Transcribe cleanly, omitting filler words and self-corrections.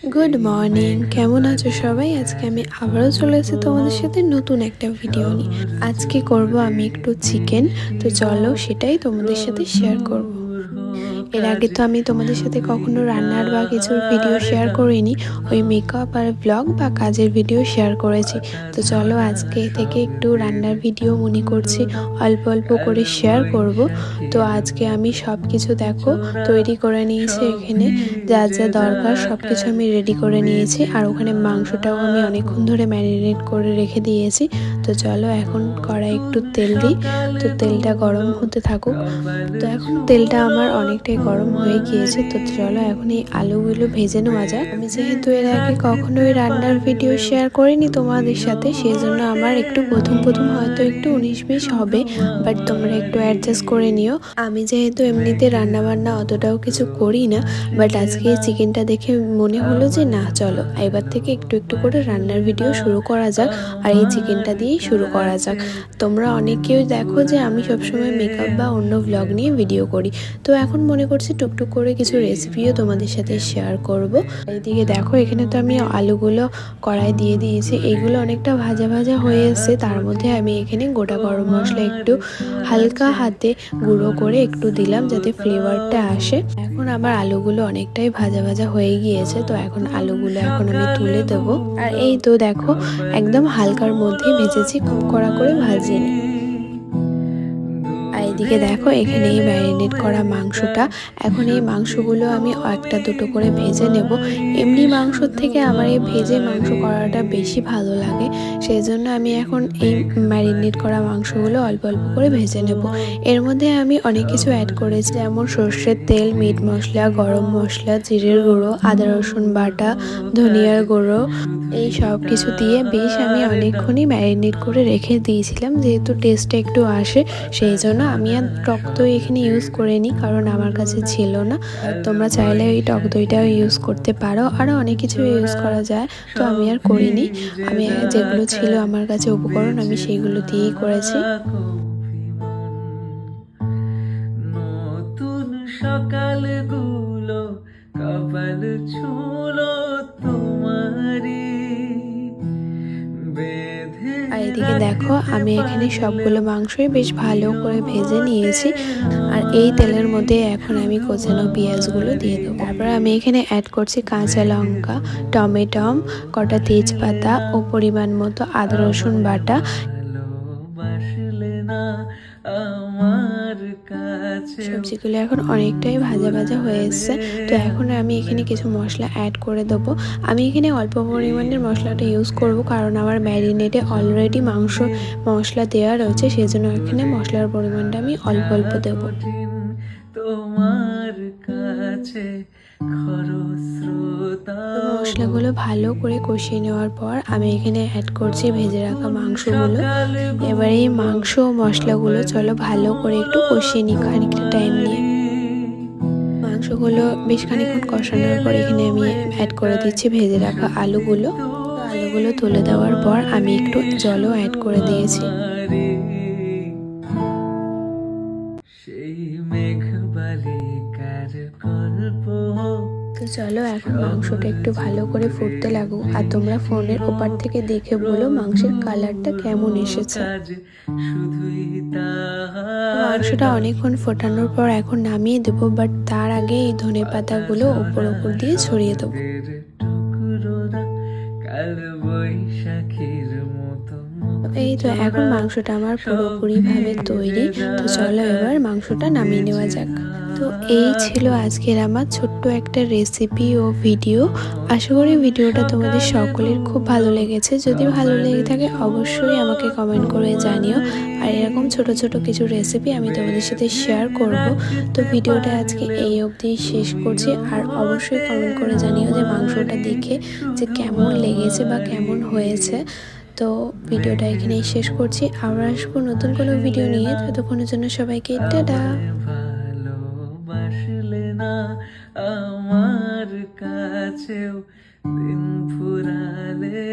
Good morning, কেমন আছো সবাই? আজকে আমি আবারও চলে এসেছি তোমাদের সাথে নতুন একটা ভিডিও নিয়ে। আজকে করব আমি একটু চিকেন, তো চলো সেটাই তোমাদের সাথে শেয়ার করব। এর আগে তো আমি তোমাদের সাথে কখনো রান্নার বা কিছুর ভিডিও শেয়ার করিনি, ওই মেকআপ আর ব্লগ বা কাজের ভিডিও শেয়ার করেছি। তো চলো আজকে থেকে একটু রান্নার ভিডিও মনে করছি অল্প অল্প করে শেয়ার করব। তো আজকে আমি সব কিছু দেখো তৈরি করে নিয়েছি, এখানে যা যা দরকার সব কিছু আমি রেডি করে নিয়েছি। আর ওখানে মাংসটাও আমি অনেকক্ষণ ধরে ম্যারিনেট করে রেখে দিয়েছি। তো চলো এখন কড়াই একটু তেল দিই, তো তেলটা গরম হতে থাকুক। তো এখন তেলটা আমার অনেকটাই গরম হয়ে গিয়েছে, তো চলো এখন এই আলুগুলো ভেজে নেওয়া যাক। আমি যেহেতু এর আগে কখনোই রান্নার ভিডিও শেয়ার করিনি তোমাদের সাথে, সেই জন্য আমার একটু প্রথম প্রথম হয়তো একটু 19-20 হবে, বাট তোমরা একটু অ্যাডজাস্ট করে নিও। আমি যেহেতু এমনিতে রান্না বান্না অতটাও কিছু করি না, বাট আজকে চিকেনটা দেখে মনে হলো যে না চলো এবার থেকে একটু একটু করে রান্নার ভিডিও শুরু করা যাক, আর এই চিকেনটা দিয়েই শুরু করা যাক। তোমরা অনেকেই দেখো যে আমি সবসময় মেকআপ বা অন্য ভ্লগ নিয়ে ভিডিও করি, তো এখন মনে করছি টুকটুক করে কিছু রেসিপিও তোমাদের সাথে শেয়ার করব। এইদিকে দেখো এখানে তো আমি আলুগুলো কড়াই দিয়ে দিয়েছি, এইগুলো অনেকটা ভাজা ভাজা হয়ে এসছে। তার মধ্যে আমি এখানে গোটা গরম মশলা একটু হালকা হাতে গুঁড়ো করে একটু দিলাম যাতে ফ্লেভারটা আসে। এখন আমার আলুগুলো অনেকটাই ভাজা ভাজা হয়ে গিয়েছে, তো এখন আলুগুলো এখন আমি তুলে দেবো। আর এই তো দেখো একদম হালকার মধ্যেই ভেজেছি, খুব কড়া করে ভাজিনি। আর এদিকে দেখো এখানে এই ম্যারিনেট করা মাংসটা, এখন এই মাংসগুলো আমি একটা দুটো করে ভেজে নেব। এমনি মাংসর থেকে আমার এই ভেজে মাংস করাটা বেশি ভালো লাগে, সেই জন্য আমি এখন এই ম্যারিনেট করা মাংসগুলো অল্প অল্প করে ভেজে নেব। এর মধ্যে আমি অনেক কিছু অ্যাড করেছি, যেমন সর্ষের তেল, মিট মশলা, গরম মশলা, জিরের গুঁড়ো, আদা রসুন বাটা, ধনিয়ার গুঁড়ো, এই সব কিছু দিয়ে বেশ আমি অনেকক্ষণই ম্যারিনেট করে রেখে দিয়েছিলাম, যেহেতু টেস্টটা একটু আসে সেই জন্য। আমি আর টক দই এখানে ইউজ করিনি, কারণ আমার কাছে ছিল না। তোমরা চাইলে ওই টক দইটাও ইউজ করতে পারো, আরও অনেক কিছু ইউজ করা যায়, তো আমি আর করিনি। আমি যেগুলো ছিল আমার কাছে উপকরণ আমি সেইগুলো দিয়েই করেছি। নতুন সকালগুলো কপাল ছুলো তোমারি বেঁধে আর এদিকে দেখো আমি এখানে সবগুলো মাংসই বেশ ভালো করে ভেজে নিয়েছি। আর এই তেলের মধ্যে এখন আমি কোচানো পেঁয়াজগুলো দিয়ে দেবো। তারপর আমি এখানে অ্যাড করছি কাঁচা লঙ্কা, টমেটম, কটা তেজপাতা ও পরিমাণ মতো আদা রসুন বাটা। ভালোবাসলে না আমার কাছে সবজিগুলো এখন অনেকটাই ভাজা ভাজা হয়ে এসছে, তো এখন আমি এখানে কিছু মশলা অ্যাড করে দেবো। আমি এখানে অল্প পরিমাণের মশলাটা ইউজ করব, কারণ আমার ম্যারিনেটে অলরেডি মাংস মশলা দেওয়া রয়েছে, সেই জন্য এখানে মশলার পরিমাণটা আমি অল্প অল্প দেবো। তোমার কাছে খরস্রোতা তো মশলাগুলো ভালো করে কষিয়ে নেওয়ার পর আমি এখানে অ্যাড করছি ভেজে রাখা মাংসগুলো। এবার এই মাংস ও মশলাগুলো চলো ভালো করে একটু কষিয়ে নিই খানিকটা টাইম নিয়ে। মাংসগুলো বেশ খানিকক্ষণ কষানোর পর এখানে আমি অ্যাড করে দিচ্ছি ভেজে রাখা আলুগুলো। আলুগুলো তুলে দেওয়ার পর আমি একটু জলও অ্যাড করে দিয়েছি। সেই মেঘবালিকার গল্প। তো চলো এখন মাংসটা একটু ভালো করে ফুটতে লাগুক, আর তোমরা ফোনের ওপার থেকে দেখে বলো মাংসের কালারটা কেমন এসেছে। মাংসটা অনেকক্ষণ ফোটানোর পর এখন নামিয়ে দেবো, বাট তার আগে এই ধনে পাতাগুলো ওপর ওপর দিয়ে ছড়িয়ে দেবো। এই তো এখন মাংসটা আমার পুরোপুরিভাবে তৈরি, তো চলো এবার মাংসটা নামিয়ে নেওয়া যাক। তো এই ছিল আজকের আমার ছোট্ট একটা রেসিপি ও ভিডিও। আশা করি ভিডিওটা তোমাদের সকলের খুব ভালো লেগেছে। যদি ভালো লেগে থাকে অবশ্যই আমাকে কমেন্ট করে জানিও, আর এরকম ছোট ছোট কিছু রেসিপি আমি তোমাদের সাথে শেয়ার করব। তো ভিডিওটা আজকে এই অবধি শেষ করছি, আর অবশ্যই কমেন্ট করে জানিও যে মাংসটা দেখে যে কেমন লেগেছে বা কেমন হয়েছে। তো ভিডিওটা এখানেই শেষ করছি, আবার আসবো নতুন কোনো ভিডিও নিয়ে। ততক্ষণের জন্য সবাইকে টাটা। ভালোবাসলে না আমার কাছেও দিন ফুরালে